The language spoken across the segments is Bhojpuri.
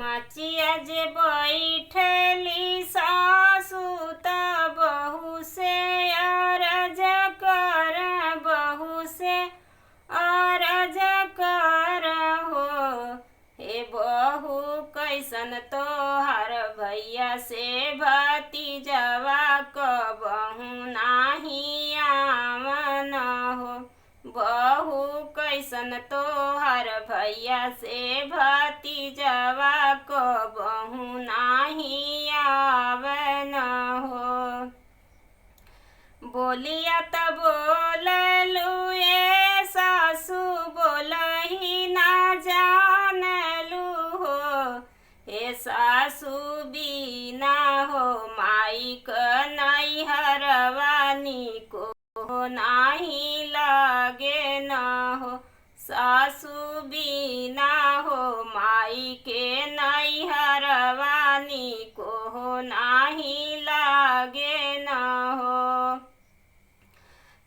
माचिया जे बैठली सासु त बहू से अरज कर, बहू से अरज कर हो। हे बहू कैसन तोहार भैया से भतीजवा कबहू नाही आवन हो। बहू कैसन तोहार भैया से भतीजवा कबहू नाही आवन हो। बोलिया त बोललू ए सासु बोलही ना जानलू हो। हे सासु बिना हो माई क नैहरवानी को नाही लागे न हो। सासु बिना हो माई के नैहरवानी को नाही लागे न हो।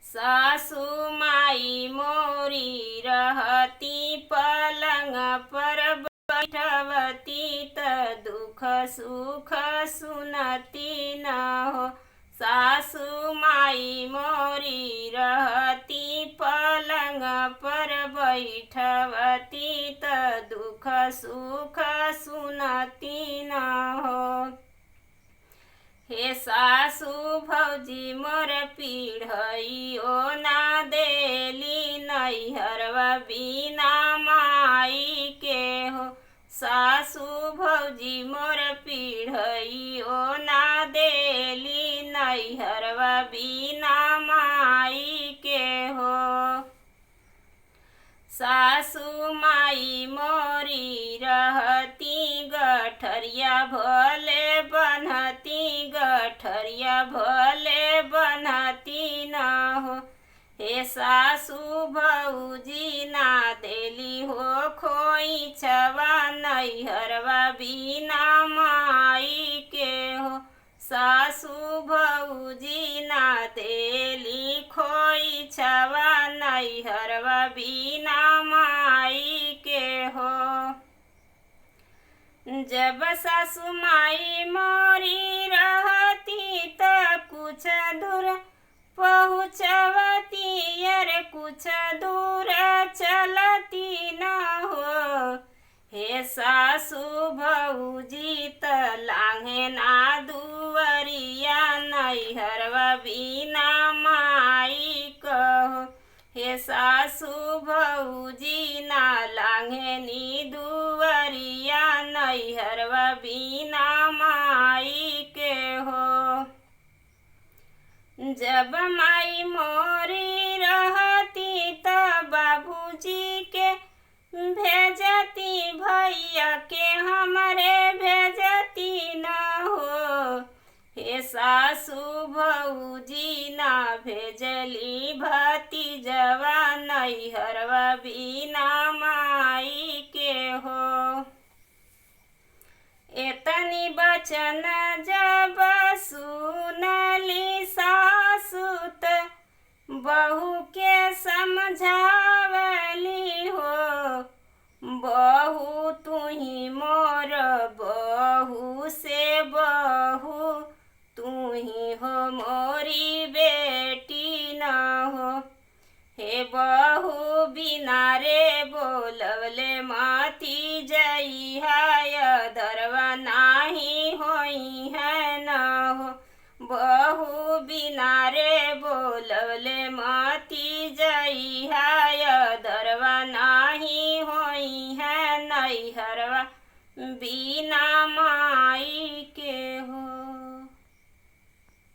सासु माई मोरी रहती पलंग पर बैठवती त दुख सुख सुनती न हो। सासु माई मोरी रहती पलंग पर बैठवती त दुख सुख सुनती न हो। हे सासु भौजी मोर पीढ़ियो ना देली नैहरवा बिना माई के हो। सासु भौजी मोर पीढ़ियो ना देली नैहरवा बिना माई के हो। सासु माई मोरी रहती गठरिया भले बनती, गठरिया भले बनती न हो। हे सासु भौजी ना देली हो खोइछवा नैहरवा बिना माई के हो। सासु भौजी ना देली खोइछवा नैहरवा बिना माई के हो। जब सासु माई मोरी रहती त कुछ दूर पहुँचवती, अरे कुछ दूर चलती न हो। हे सासु भौजी त लांघे ना दुवरिया नैहरवा बिना माई कहो। हे सासु भौजी ना लांघे नी दुवरिया नैहरवा बिना माई के हो। जब माई मोरी रहती त बाबूजी के भेजती, भैया के हमरे भेजती न हो। हे सासु भौजी ना भेजली भतीजवा नैहरवा बिना माई के हो। एतनी बचन जब सुनली सासु त बहू के समझावली हो। बहू तुही मोर बहू से बहू तुही हो मोरी बेटी न हो। हे बहू बिना रे बोलवले मती जइहा अधरवा नाही होई है न हो। बहू बिना रे बोलवले मती जइहा अधरवा नाही होई है नैहरवा बिना माई के हो।